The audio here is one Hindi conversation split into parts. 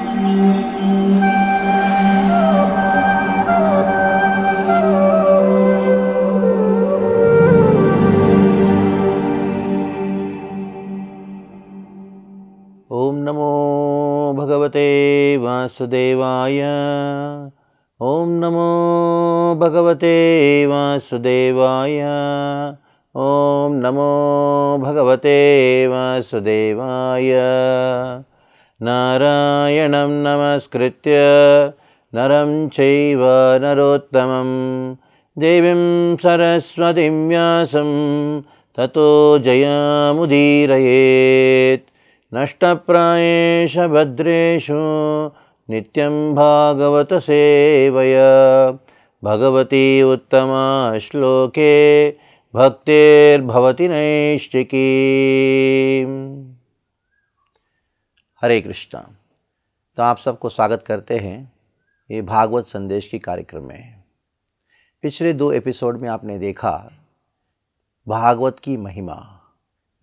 ओम नमो भगवते वासुदेवाय। ओम नमो भगवते वासुदेवाय। ओम नमो भगवते वासुदेवाय। नारायणं नमस्कृत्य नरं चैव नरोत्तमं देवीं सरस्वतीं व्यासं ततो जयमुदीरयेत्। नष्टप्रायेष भद्रेषु नित्यं भागवत सेवया भगवती उत्तमा श्लोके भक्तिर्भवति नैष्टिकी। हरे कृष्णा। तो आप सबको स्वागत करते हैं ये भागवत संदेश की कार्यक्रम में। पिछले 2 एपिसोड में आपने देखा भागवत की महिमा,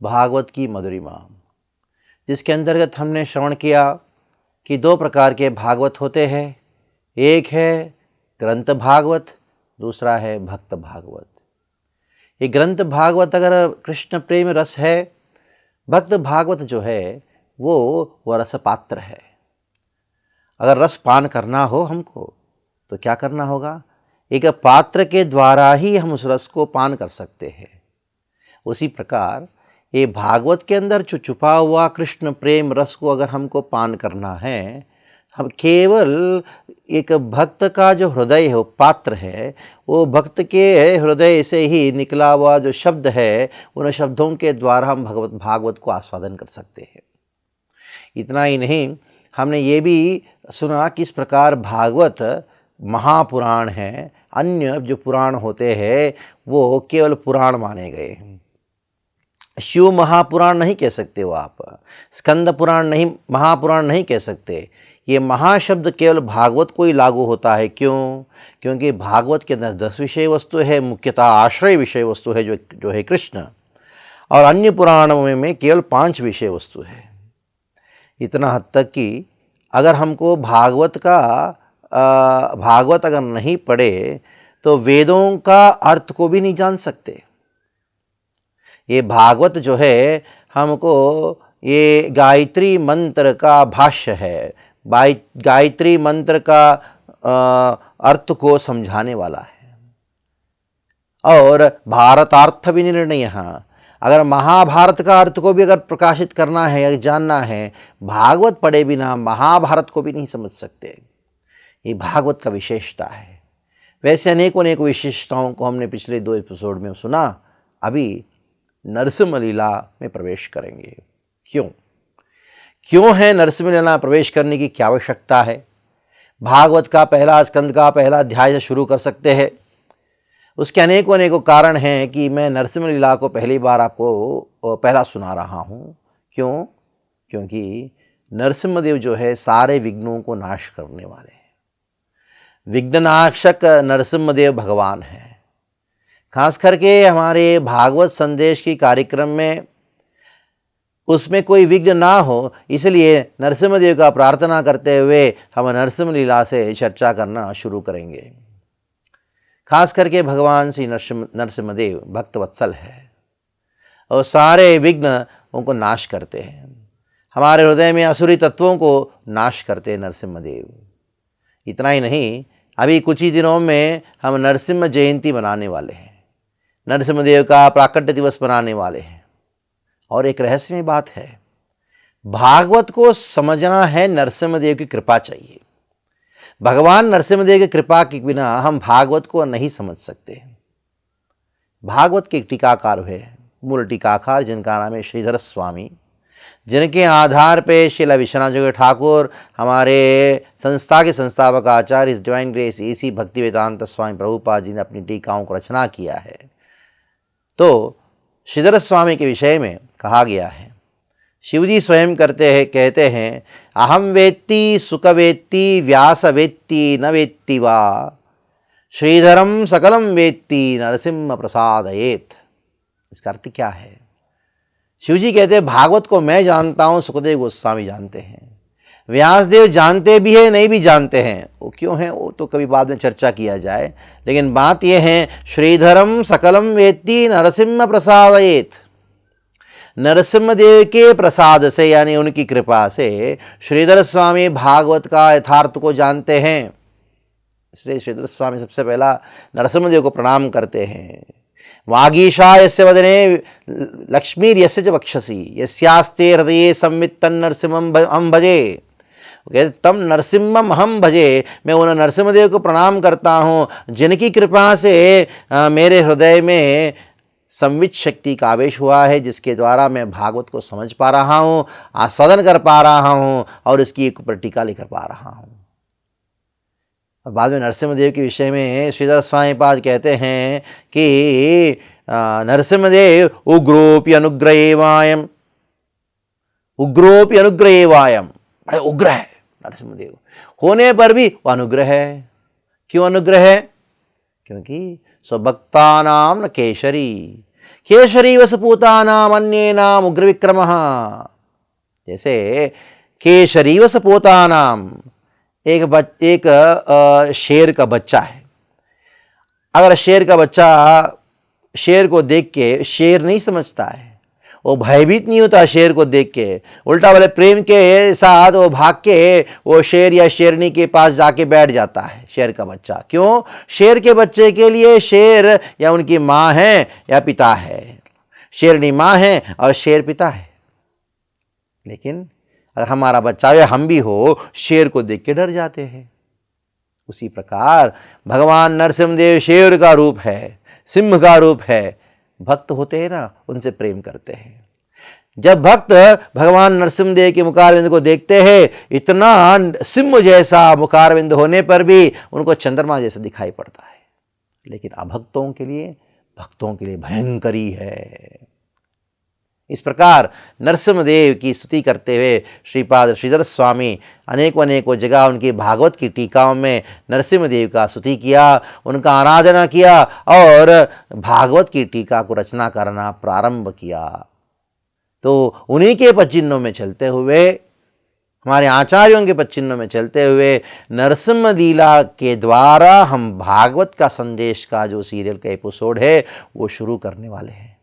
भागवत की मधुरिमा, जिसके अंतर्गत हमने श्रवण किया कि 2 प्रकार के भागवत होते हैं। एक है ग्रंथ भागवत, दूसरा है भक्त भागवत। ये ग्रंथ भागवत अगर कृष्ण प्रेम रस है, भक्त भागवत जो है वो रस पात्र है। अगर रस पान करना हो हमको तो क्या करना होगा? एक पात्र के द्वारा ही हम उस रस को पान कर सकते हैं। उसी प्रकार ये भागवत के अंदर जो छुपा हुआ कृष्ण प्रेम रस को अगर हमको पान करना है, हम केवल एक भक्त का जो हृदय है, वो पात्र है, वो भक्त के हृदय से ही निकला हुआ जो शब्द है, उन शब्दों के द्वारा हम भागवत को आस्वादन कर सकते हैं। इतना ही नहीं, हमने ये भी सुना किस प्रकार भागवत महापुराण है। अन्य जो पुराण होते हैं वो केवल पुराण माने गए। शिव महापुराण नहीं कह सकते हो आप, स्कंद पुराण नहीं, महापुराण नहीं कह सकते। ये महाशब्द केवल भागवत को ही लागू होता है। क्यों? क्योंकि भागवत के अंदर 10 विषय वस्तु है, मुख्यतः आश्रय विषय वस्तु है जो है कृष्ण, और अन्य पुराणों में केवल 5 विषय वस्तु है। इतना हद तक कि अगर हमको भागवत अगर नहीं पढ़े तो वेदों का अर्थ को भी नहीं जान सकते। ये भागवत जो है हमको ये गायत्री मंत्र का भाष्य है, गायत्री मंत्र का अर्थ को समझाने वाला है। और भारतार्थ विनिर्णय, अगर महाभारत का अर्थ को भी अगर प्रकाशित करना है या जानना है, भागवत पढ़े बिना महाभारत को भी नहीं समझ सकते। ये भागवत का विशेषता है। वैसे अनेकों विशेषताओं को हमने पिछले 2 एपिसोड में सुना। अभी नरसिम्हा लीला में प्रवेश करेंगे। क्यों है नरसिम्हा लीला में प्रवेश करने की क्या आवश्यकता है? भागवत का पहला स्कंद का पहला अध्याय से शुरू कर सकते हैं। उसके अनेकों कारण हैं कि मैं नरसिम्हा लीला को पहली बार आपको पहला सुना रहा हूँ। क्यों? क्योंकि नरसिम्हदेव जो है सारे विघ्नों को नाश करने वाले हैं। विघ्ननाशक नरसिम्हदेव भगवान है। खास करके हमारे भागवत संदेश की कार्यक्रम में उसमें कोई विघ्न ना हो, इसलिए नरसिम्हदेव का प्रार्थना करते हुए हम नरसिम्हा लीला से चर्चा करना शुरू करेंगे। खास करके भगवान श्री नरसिम्हदेव भक्त वत्सल है और सारे विघ्न उनको नाश करते हैं। हमारे हृदय में असुरी तत्वों को नाश करते हैं नरसिम्हदेव। इतना ही नहीं, अभी कुछ ही दिनों में हम नरसिम्हा जयंती मनाने वाले हैं, नरसिम्हदेव का प्राकट्य दिवस मनाने वाले हैं। और एक रहस्यमय बात है, भागवत को समझना है नरसिम्हदेव की कृपा चाहिए। भगवान नरसिम्हदेव की कृपा के बिना हम भागवत को नहीं समझ सकते। भागवत के टीकाकार हुए, मूल टीकाकार जिनका नाम है श्रीधर स्वामी, जिनके आधार पे श्रील विश्वनाथ जी ठाकुर हमारे संस्था के संस्थापक आचार्य इस डिवाइन ग्रेस इसी भक्ति वेदांत स्वामी प्रभुपाद जी ने अपनी टीकाओं को रचना किया है। तो श्रीधर स्वामी के विषय में कहा गया है, शिवजी स्वयं कहते हैं, अहम वेत्ति सुख वेत्ति व्यास वेत्ति न वेत्ति वा श्रीधरम सकलम वेत्ति नरसिम्हा प्रसादयेत। इसका अर्थ क्या है? शिवजी कहते हैं भागवत को मैं जानता हूँ, सुखदेव गोस्वामी जानते हैं, व्यासदेव जानते भी हैं, नहीं भी जानते हैं। वो क्यों हैं वो तो कभी बाद में चर्चा किया जाए, लेकिन बात यह है, श्रीधरम सकलम वेत्ति नरसिंह प्रसादयेत। नरसिम्हदेव के प्रसाद से यानी उनकी कृपा से श्रीधर स्वामी भागवत का यथार्थ को जानते हैं। इसलिए श्रीधर स्वामी सबसे पहला नरसिम्हदेव को प्रणाम करते हैं। वागीशा यस्य वदने लक्ष्मीर्यस्य च वक्षसि यस्यास्ते हृदये संवित् तन्नरसिंहम् अहं भजे। कहते तम नरसिम्हम् अहं भजे, मैं उन नरसिम्हदेव को प्रणाम करता हूँ जिनकी कृपा से मेरे हृदय में संवित शक्ति का आवेश हुआ है, जिसके द्वारा मैं भागवत को समझ पा रहा हूँ, आस्वादन कर पा रहा हूँ और इसकी एक टीका लिख पा रहा हूँ। और बाद में नरसिम्हदेव के विषय में श्रीधर स्वामी पाद कहते हैं कि नरसिम्हदेव उग्रोपि अनुग्रहेवायम, उग्रोपि अनुग्रहेवायम, बड़े उग्र है नरसिम्हदेव, होने पर भी वो अनुग्रह है। क्यों अनुग्रह है? क्योंकि स्वभक्तानाम न केशरी, केशरी वसपूतानाम अन्येनाम उग्र विक्रमः। जैसे केशरी वसपूतानाम, एक शेर का बच्चा है। अगर शेर का बच्चा शेर को देख के शेर नहीं समझता है, वो भयभीत नहीं होता शेर को देख के, उल्टा वाले प्रेम के साथ वो भाग के वो शेर या शेरनी के पास जाके बैठ जाता है शेर का बच्चा। क्यों? शेर के बच्चे के लिए शेर या उनकी माँ है या पिता है, शेरनी माँ है और शेर पिता है। लेकिन अगर हमारा बच्चा या हम भी हो, शेर को देख के डर जाते हैं। उसी प्रकार भगवान नरसिम्हदेव शेर का रूप है, सिंह का रूप है। भक्त होते हैं ना, उनसे प्रेम करते हैं। जब भक्त भगवान नरसिम्हदेव के मुखारविंद को देखते हैं, इतना सिंह जैसा मुखारविंद होने पर भी उनको चंद्रमा जैसा दिखाई पड़ता है। लेकिन अभक्तों के लिए भयंकरी है। इस प्रकार नरसिम्हदेव की स्तुति करते हुए श्रीपाद श्रीधर स्वामी अनेकों जगह उनकी भागवत की टीकाओं में नरसिम्हदेव का स्तुति किया, उनका आराधना किया और भागवत की टीका को रचना करना प्रारंभ किया। तो उन्हीं के पदचिह्नों में चलते हुए, हमारे आचार्यों के पदचिह्नों में चलते हुए नरसिम्ह लीला के द्वारा हम भागवत का संदेश का जो सीरियल का एपिसोड है वो शुरू करने वाले हैं।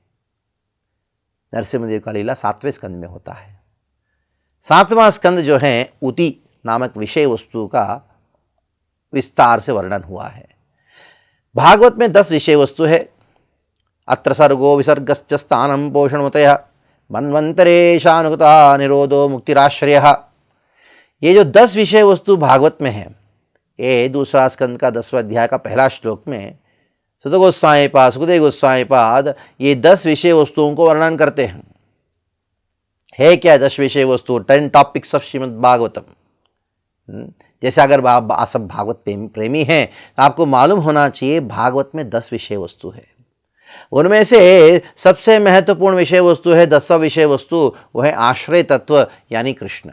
नरसिम्हदेव का लीला 7वें स्कंद में होता है। 7वां स्कंद जो है, ऊती नामक विषय वस्तु का विस्तार से वर्णन हुआ है। भागवत में 10 विषय वस्तु है। अत्र सर्गो विसर्गश्च स्थानं पोषणमुतयः मन्वन्तरेशानुगता निरोधो मुक्तिराश्रयः। ये जो 10 विषय वस्तु भागवत में है, ये दूसरा स्कंद का 10वां अध्याय का पहला श्लोक में सुत गोस्वामी पाद, सुखदेव गोस्वामी पाद ये 10 विषय वस्तुओं को वर्णन करते हैं। है क्या 10 विषय वस्तु? 10 टॉपिक्स ऑफ श्रीमद् भागवतम। जैसे अगर आप सब भागवत प्रेमी हैं तो आपको मालूम होना चाहिए भागवत में 10 विषय वस्तु है। उनमें से सबसे महत्वपूर्ण विषय वस्तु है, 10वां विषय वस्तु, वो है आश्रय तत्व यानी कृष्ण।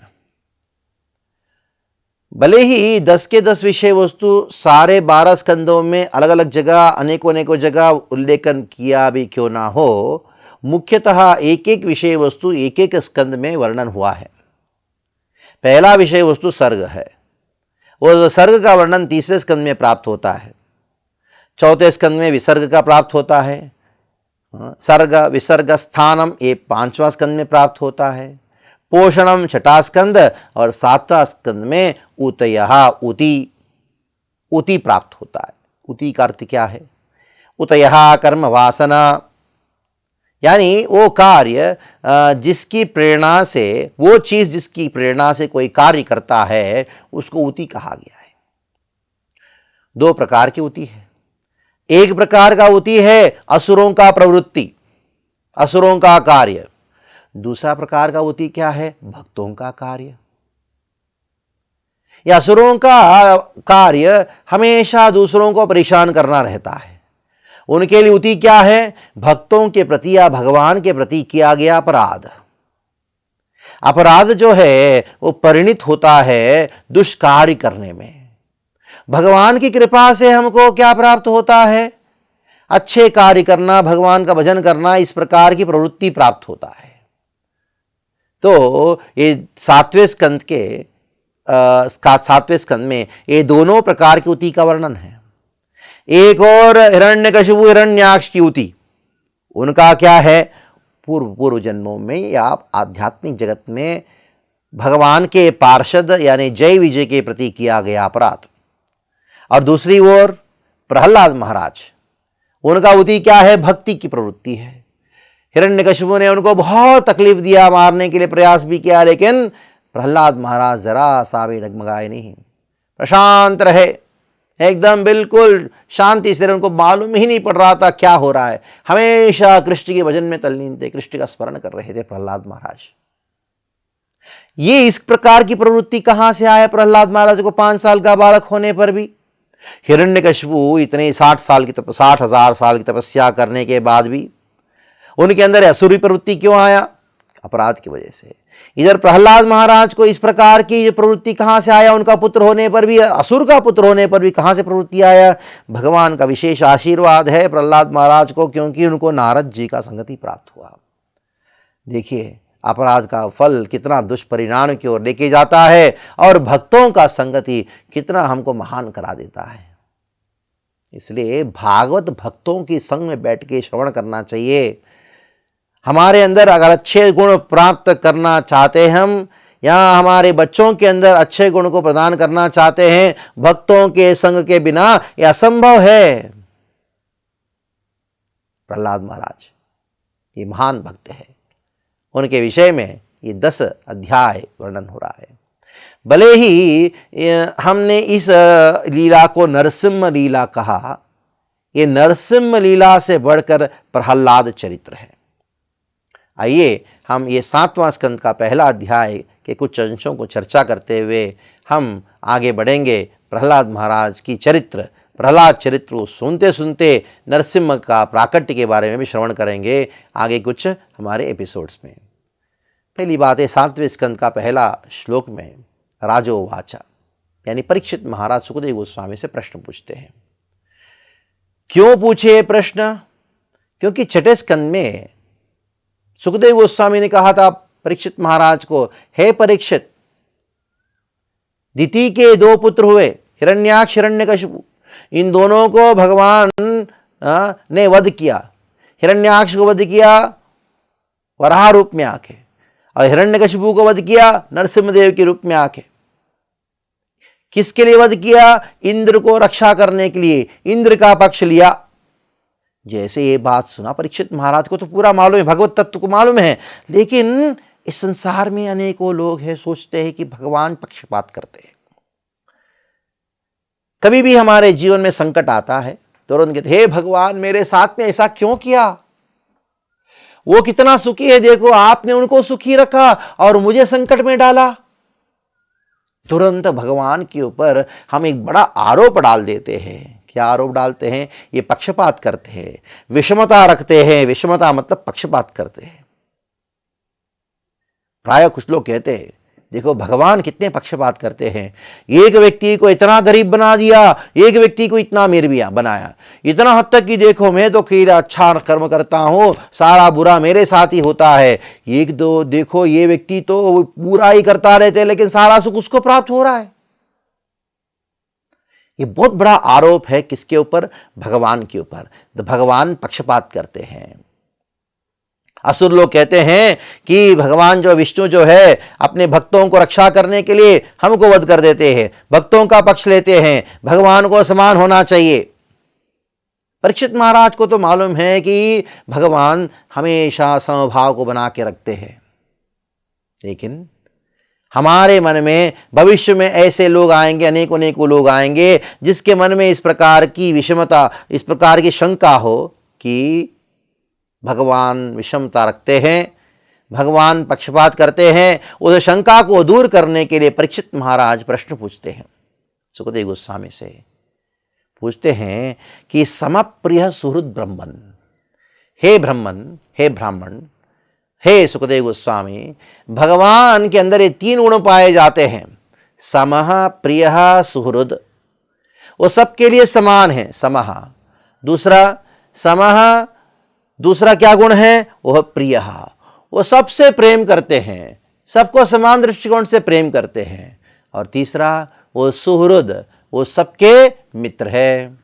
भले ही 10 के 10 विषय वस्तु सारे 12 स्कंदों में अलग अलग जगह अनेकों जगह उल्लेखन किया भी क्यों ना हो, मुख्यतः एक एक विषय वस्तु एक एक स्कंद में वर्णन हुआ है। पहला विषय वस्तु सर्ग है। वो सर्ग का वर्णन 3रे स्कंद में प्राप्त होता है। 4थे स्कंद में विसर्ग का प्राप्त होता है। सर्ग विसर्ग स्थानम ये 5वां स्कंद में प्राप्त होता है। पोषणम 6ठा स्कंद और 7वां स्कंद में ऊतयः ऊती प्राप्त होता है। ऊती का अर्थ क्या है? ऊतयः कर्म वासना, यानी वो कार्य जिसकी प्रेरणा से, वो चीज जिसकी प्रेरणा से कोई कार्य करता है उसको ऊती कहा गया है। 2 प्रकार की ऊती है। एक प्रकार का ऊती है असुरों का प्रवृत्ति, असुरों का कार्य। दूसरा प्रकार का ऊती क्या है? भक्तों का कार्य। या असुरों का कार्य हमेशा दूसरों को परेशान करना रहता है। उनके लिए ऊती क्या है? भक्तों के प्रति या भगवान के प्रति किया गया अपराध। अपराध जो है वो परिणित होता है दुष्कार्य करने में। भगवान की कृपा से हमको क्या प्राप्त होता है? अच्छे कार्य करना, भगवान का भजन करना, इस प्रकार की प्रवृत्ति प्राप्त होता है। तो ये 7वें स्कंद के 7वें स्कंद में ये दोनों प्रकार की उति का वर्णन है। एक और हिरण्यकशिपु हिरण्याक्ष की उति, उनका क्या है, पूर्व जन्मों में या आध्यात्मिक जगत में भगवान के पार्षद यानी जय विजय के प्रति किया गया अपराध। और दूसरी ओर प्रहलाद महाराज, उनका उति क्या है, भक्ति की प्रवृत्ति है। हिरण्यकशिपु ने उनको बहुत तकलीफ दिया, मारने के लिए प्रयास भी किया, लेकिन प्रहलाद महाराज जरा सा भी डगमगाए नहीं, प्रशांत रहे, एकदम बिल्कुल शांति से। उनको मालूम ही नहीं पड़ रहा था क्या हो रहा है, हमेशा कृष्ण के भजन में तल्लीन थे, कृष्ण का स्मरण कर रहे थे प्रहलाद महाराज। ये इस प्रकार की प्रवृत्ति कहां से आया प्रहलाद महाराज को 5 साल का बालक होने पर भी? हिरण्यकशिपु इतने 60,000 साल की तपस्या करने के बाद भी उनके अंदर असुरी प्रवृत्ति क्यों आया? अपराध की वजह से। इधर प्रहलाद महाराज को इस प्रकार की प्रवृत्ति कहां से आया? उनका पुत्र होने पर भी, असुर का पुत्र होने पर भी कहां से प्रवृत्ति आया? भगवान का विशेष आशीर्वाद है प्रहलाद महाराज को, क्योंकि उनको नारद जी का संगति प्राप्त हुआ। देखिए अपराध का फल कितना दुष्परिणाम की ओर लेके जाता है, और भक्तों का संगति कितना हमको महान करा देता है। इसलिए भागवत भक्तों की संग में बैठ के श्रवण करना चाहिए। हमारे अंदर अगर अच्छे गुण प्राप्त करना चाहते हम, या हमारे बच्चों के अंदर अच्छे गुण को प्रदान करना चाहते हैं, भक्तों के संग के बिना यह असंभव है। प्रहलाद महाराज ये महान भक्त है, उनके विषय में ये 10 अध्याय वर्णन हो रहा है। भले ही हमने इस लीला को नरसिम्हा लीला कहा, ये नरसिम्हा लीला से बढ़कर प्रहलाद चरित्र है। आइए हम ये 7वां स्कंद का पहला अध्याय के कुछ अंशों को चर्चा करते हुए हम आगे बढ़ेंगे। प्रहलाद महाराज की चरित्र, प्रहलाद चरित्र सुनते सुनते नरसिम्हा का प्राकट्य के बारे में भी श्रवण करेंगे आगे कुछ हमारे एपिसोड्स में। पहली बात है 7वें स्कंद का पहला श्लोक में राजोवाचा यानी परीक्षित महाराज सुखदेव गोस्वामी से प्रश्न पूछते हैं। क्यों पूछे प्रश्न? क्योंकि 6ठे स्कंद में सुखदेव गोस्वामी ने कहा था परीक्षित महाराज को, हे परीक्षित, दिति के 2 पुत्र हुए, हिरण्याक्ष हिरण्यकशिपु, इन दोनों को भगवान ने वध किया। हिरण्याक्ष को वध किया वराह रूप में आके, और हिरण्यकशिपु को वध किया नरसिम्हदेव के रूप में आके। किसके लिए वध किया? इंद्र को रक्षा करने के लिए, इंद्र का पक्ष लिया। जैसे ये बात सुना परीक्षित महाराज को तो पूरा मालूम है, भगवत तत्व को मालूम है, लेकिन इस संसार में अनेकों लोग हैं सोचते हैं कि भगवान पक्षपात करते हैं। कभी भी हमारे जीवन में संकट आता है तुरंत कहते हे भगवान मेरे साथ में ऐसा क्यों किया? वो कितना सुखी है, देखो आपने उनको सुखी रखा और मुझे संकट में डाला। तुरंत भगवान के ऊपर हम एक बड़ा आरोप डाल देते हैं। क्या आरोप डालते हैं? ये पक्षपात करते हैं, विषमता रखते हैं। विषमता मतलब पक्षपात करते हैं। प्राय कुछ लोग कहते हैं देखो भगवान कितने पक्षपात करते हैं, एक व्यक्ति को इतना गरीब बना दिया, एक व्यक्ति को इतना अमीर भी बनाया, इतना हद तक कि देखो मैं तो केवल अच्छा कर्म करता हूं, सारा बुरा मेरे साथ ही होता है। एक दो देखो ये व्यक्ति तो बुरा ही करता रहते हैं लेकिन सारा सुख उसको प्राप्त हो रहा है। ये बहुत बड़ा आरोप है किसके ऊपर? भगवान के ऊपर। तो भगवान पक्षपात करते हैं। असुर लोग कहते हैं कि भगवान जो विष्णु जो है अपने भक्तों को रक्षा करने के लिए हमको वध कर देते हैं, भक्तों का पक्ष लेते हैं, भगवान को समान होना चाहिए। परीक्षित महाराज को तो मालूम है कि भगवान हमेशा समभाव को बना के रखते हैं, लेकिन हमारे मन में भविष्य में ऐसे लोग आएंगे, अनेकों लोग आएंगे जिसके मन में इस प्रकार की विषमता, इस प्रकार की शंका हो कि भगवान विषमता रखते हैं, भगवान पक्षपात करते हैं। उस शंका को दूर करने के लिए परीक्षित महाराज प्रश्न पूछते हैं सुखदेव गोस्वामी से। पूछते हैं कि समप्रिय सुहृद ब्रह्मन, हे ब्राह्मण, हे सुखदेव गोस्वामी, भगवान के अंदर ये 3 गुण पाए जाते हैं, समः प्रियः सुहृद। वो सबके लिए समान है, समः। दूसरा समः, दूसरा क्या गुण है? वह प्रियः, वो सबसे प्रेम करते हैं, सबको समान दृष्टिकोण से प्रेम करते हैं। और तीसरा वो सुहृद, वो सबके मित्र है।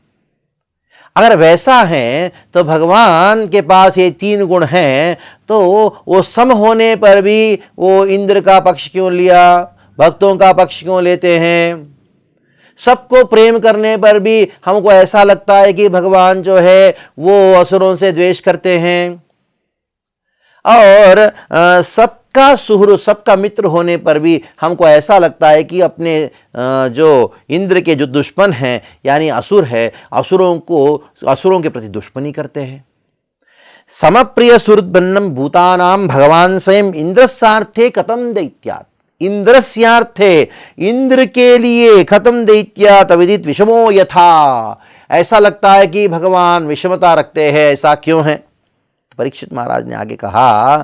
अगर वैसा है तो भगवान के पास ये 3 गुण हैं, तो वो सम होने पर भी वो इंद्र का पक्ष क्यों लिया, भक्तों का पक्ष क्यों लेते हैं? सबको प्रेम करने पर भी हमको ऐसा लगता है कि भगवान जो है वो असुरों से द्वेष करते हैं, और सबका सुहृद, सबका मित्र होने पर भी हमको ऐसा लगता है कि अपने जो इंद्र के जो दुश्मन हैं यानी असुर है, असुरों के प्रति दुश्मनी करते हैं। समप्रिय सुहृद्बन्नम भूतानाम भगवान स्वयं इंद्रस्यार्थे कथम दैत्यात्, इंद्रस्यार्थे, इंद्र के लिए, खत्म दैत्यात् विदित विषमो यथा, ऐसा लगता है कि भगवान विषमता रखते हैं, ऐसा क्यों है? परीक्षित महाराज ने आगे कहा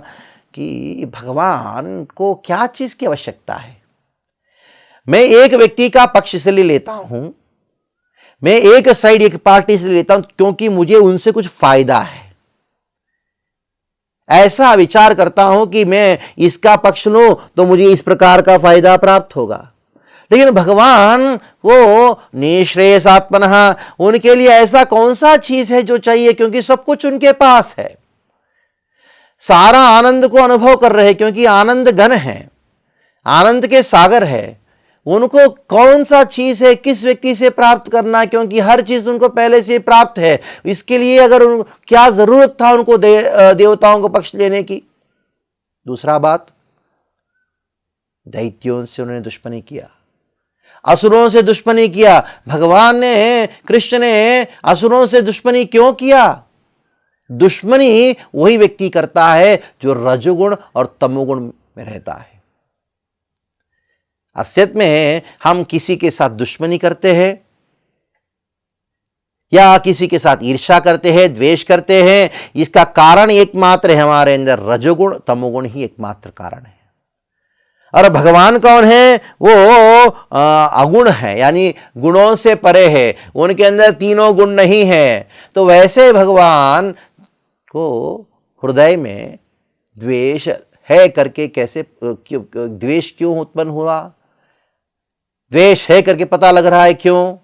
कि भगवान को क्या चीज की आवश्यकता है? मैं एक व्यक्ति का पक्ष इसलिए लेता हूं, मैं एक साइड, एक पार्टी से लेता हूं क्योंकि मुझे उनसे कुछ फायदा है। ऐसा विचार करता हूं कि मैं इसका पक्ष लूं तो मुझे इस प्रकार का फायदा प्राप्त होगा। लेकिन भगवान वो निःश्रेयसात्मनः, उनके लिए ऐसा कौन सा चीज है जो चाहिए, क्योंकि सब कुछ उनके पास है, सारा आनंद को अनुभव कर रहे हैं, क्योंकि आनंद घन है, आनंद के सागर है। उनको कौन सा चीज है किस व्यक्ति से प्राप्त करना, क्योंकि हर चीज उनको पहले से प्राप्त है। इसके लिए अगर क्या जरूरत था उनको देवताओं को पक्ष लेने की? दूसरा बात, दैत्यों से उन्होंने दुश्मनी किया, असुरों से दुश्मनी किया। भगवान ने, कृष्ण ने असुरों से दुश्मनी क्यों किया? दुश्मनी वही व्यक्ति करता है जो रजोगुण और तमोगुण में रहता है। असलियत में हम किसी के साथ दुश्मनी करते हैं या किसी के साथ ईर्ष्या करते हैं, द्वेष करते हैं, इसका कारण एकमात्र है हमारे अंदर रजोगुण, तमोगुण ही एकमात्र कारण है। और भगवान कौन है? वो अगुण है, यानी गुणों से परे है, उनके अंदर तीनों गुण नहीं है। तो वैसे भगवान को हृदय में द्वेष है करके कैसे, द्वेष क्यों उत्पन्न हुआ? द्वेष है करके पता लग रहा है क्यों?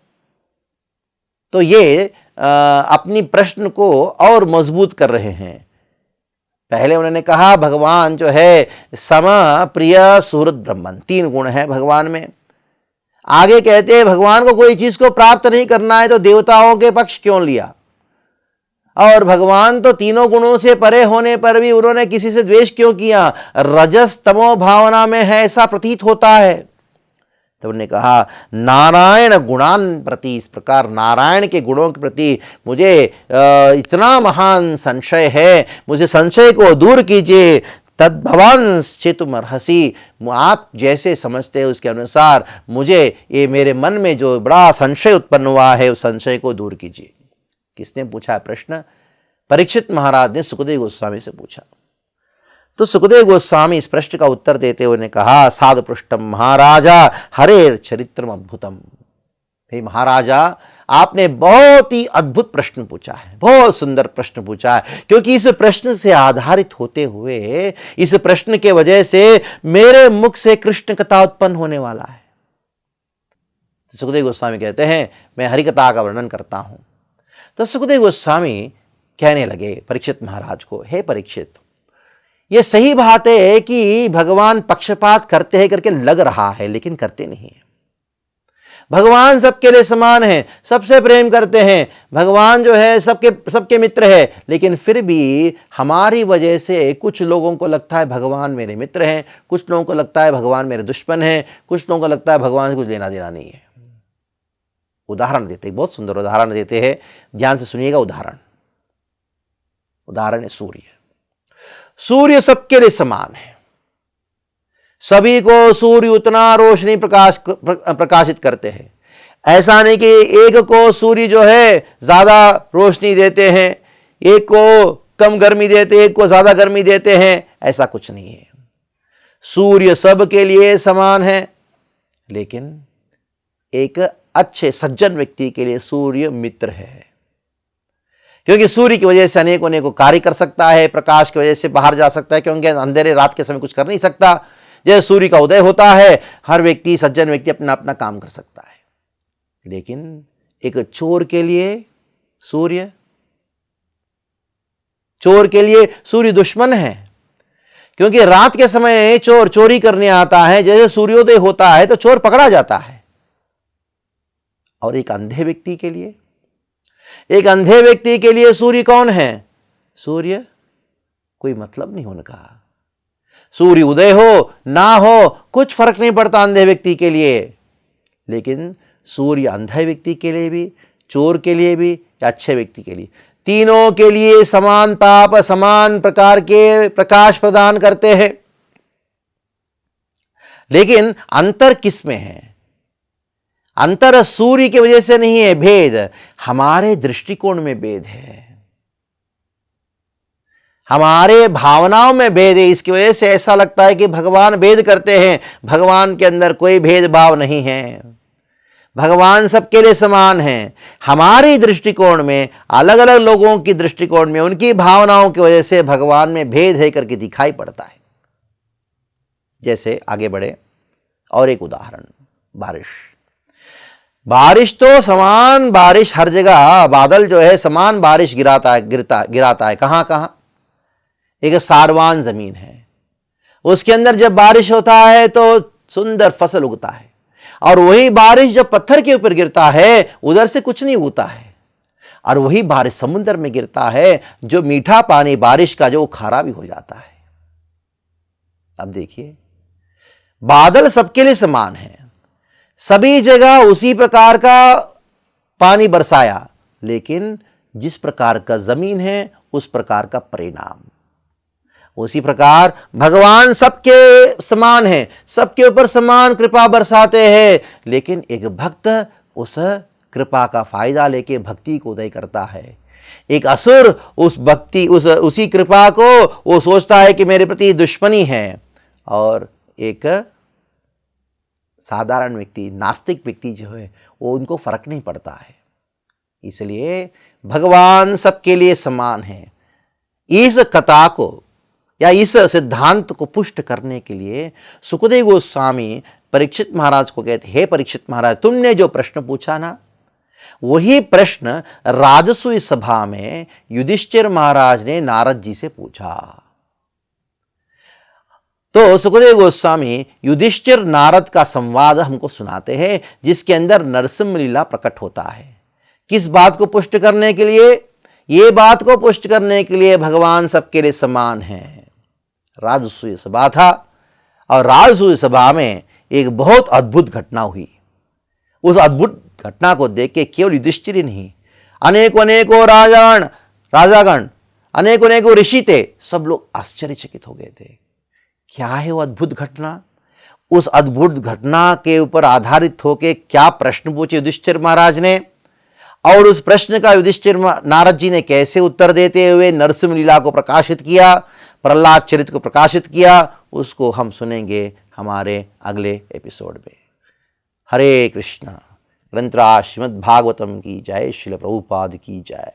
तो ये अपनी प्रश्न को और मजबूत कर रहे हैं। पहले उन्होंने कहा भगवान जो है सम, प्रिय, सुहृद, ब्रह्मन, 3 गुण है भगवान में। आगे कहते हैं भगवान को कोई चीज को प्राप्त नहीं करना है तो देवताओं के पक्ष क्यों लिया? और भगवान तो तीनों गुणों से परे होने पर भी उन्होंने किसी से द्वेष क्यों किया? रजस तमो भावना में है, ऐसा प्रतीत होता है। तो उन्होंने कहा नारायण गुणान प्रति, इस प्रकार नारायण के गुणों के प्रति मुझे इतना महान संशय है, मुझे संशय को दूर कीजिए। तद्भवान चेतुमर्हसि, आप जैसे समझते हैं उसके अनुसार मुझे ये मेरे मन में जो बड़ा संशय उत्पन्न हुआ है उस संशय को दूर कीजिए। किसने पूछा प्रश्न? परीक्षित महाराज ने सुखदेव गोस्वामी से पूछा। तो सुखदेव गोस्वामी इस प्रश्न का उत्तर देते हुए ने कहा साधु पृष्ठम महाराजा हरेर चरित्रम अद्भुतम। हे महाराजा, आपने बहुत ही अद्भुत प्रश्न पूछा है, बहुत सुंदर प्रश्न पूछा है, क्योंकि इस प्रश्न से आधारित होते हुए, इस प्रश्न के वजह से मेरे मुख से कृष्ण कथा उत्पन्न होने वाला है। तो सुखदेव गोस्वामी कहते हैं मैं हरि कथा का वर्णन करता हूं। तो सुखदेव गोस्वामी कहने लगे परीक्षित महाराज को, हे परीक्षित, ये सही बात है कि भगवान पक्षपात करते हैं करके लग रहा है, लेकिन करते नहीं है। भगवान सबके लिए समान है, सबसे प्रेम करते हैं, भगवान जो है सबके मित्र है, लेकिन फिर भी हमारी वजह से कुछ लोगों को लगता है भगवान मेरे मित्र हैं, कुछ लोगों को लगता है भगवान मेरे दुश्मन हैं, कुछ लोगों को लगता है भगवान से कुछ लेना देना नहीं है। उदाहरण देते, बहुत सुंदर उदाहरण देते हैं, ध्यान से सुनिएगा। उदाहरण है सूर्य। सूर्य सबके लिए समान है, सभी को सूर्य उतना रोशनी प्रकाशित करते हैं। ऐसा नहीं कि एक को सूर्य जो है ज्यादा रोशनी देते हैं, एक को कम गर्मी देते हैं, एक को ज्यादा गर्मी देते हैं, ऐसा कुछ नहीं है। सूर्य सबके लिए समान है, लेकिन एक अच्छे सज्जन व्यक्ति के लिए सूर्य मित्र है, क्योंकि सूर्य की वजह से अनेकों कार्य कर सकता है, प्रकाश की वजह से बाहर जा सकता है, क्योंकि अंधेरे रात के समय कुछ कर नहीं सकता। जैसे सूर्य का उदय होता है, हर व्यक्ति, सज्जन व्यक्ति अपना अपना काम कर सकता है, लेकिन एक चोर के लिए सूर्य दुश्मन है, क्योंकि रात के समय चोर चोरी करने आता है, जैसे सूर्योदय होता है तो चोर पकड़ा जाता है। और एक अंधे व्यक्ति के लिए सूर्य कौन है? सूर्य कोई मतलब नहीं उनका। सूर्य उदय हो ना हो कुछ फर्क नहीं पड़ता अंधे व्यक्ति के लिए, लेकिन सूर्य अंधे व्यक्ति के लिए भी, चोर के लिए भी या अच्छे व्यक्ति के लिए, तीनों के लिए समान ताप, समान प्रकार के प्रकाश प्रदान करते हैं। लेकिन अंतर किस में है? अंतर सूर्य की वजह से नहीं है, भेद हमारे दृष्टिकोण में भेद है, हमारे भावनाओं में भेद है। इसकी वजह से ऐसा लगता है कि भगवान भेद करते हैं। भगवान के अंदर कोई भेदभाव नहीं है, भगवान सबके लिए समान है। हमारी दृष्टिकोण में, अलग अलग लोगों की दृष्टिकोण में, उनकी भावनाओं की वजह से भगवान में भेद है करके दिखाई पड़ता है। जैसे आगे बढ़े और एक उदाहरण, बारिश तो समान बारिश हर जगह, बादल जो है समान बारिश गिराता है। कहां कहां? एक सारवान जमीन है, उसके अंदर जब बारिश होता है तो सुंदर फसल उगता है, और वही बारिश जब पत्थर के ऊपर गिरता है उधर से कुछ नहीं उगता है। और वही बारिश समुद्र में गिरता है, जो मीठा पानी बारिश का जो खारा भी हो जाता है। अब देखिए, बादल सबके लिए समान है, सभी जगह उसी प्रकार का पानी बरसाया, लेकिन जिस प्रकार का जमीन है उस प्रकार का परिणाम। उसी प्रकार भगवान सबके समान है, सबके ऊपर समान कृपा बरसाते हैं, लेकिन एक भक्त उस कृपा का फायदा लेके भक्ति को उदय करता है। एक असुर उसी कृपा को वो सोचता है कि मेरे प्रति दुश्मनी है, और एक साधारण व्यक्ति, नास्तिक व्यक्ति जो है वो उनको फर्क नहीं पड़ता है। इसलिए भगवान सबके लिए समान है। इस कथा को या इस सिद्धांत को पुष्ट करने के लिए सुखदेव गोस्वामी परीक्षित महाराज को कहते, हे परीक्षित महाराज, तुमने जो प्रश्न पूछा ना, वही प्रश्न राजसूय सभा में युधिष्ठिर महाराज ने नारद जी से पूछा। तो सुखदेव गोस्वामी युधिष्ठिर नारद का संवाद हमको सुनाते हैं, जिसके अंदर नरसिंह लीला प्रकट होता है। किस बात को पुष्ट करने के लिए? ये बात को पुष्ट करने के लिए भगवान सबके लिए समान है। राजसूय सभा था, और राजसूय सभा में एक बहुत अद्भुत घटना हुई। उस अद्भुत घटना को देख के केवल युधिष्ठिर ही नहीं, अनेकों राजागण, अनेकों ऋषि थे, सब लोग आश्चर्यचकित हो गए थे। क्या है वो अद्भुत घटना? उस अद्भुत घटना के ऊपर आधारित होकर क्या प्रश्न पूछे युधिष्ठिर महाराज ने, और उस प्रश्न का युधिष्ठिर नारद जी ने कैसे उत्तर देते हुए नरसिंह लीला को प्रकाशित किया, प्रहलाद चरित्र को प्रकाशित किया, उसको हम सुनेंगे हमारे अगले एपिसोड में। हरे कृष्णा। ग्रंथराज श्रीमद् भागवतम की जय, श्रील प्रभुपाद की जय।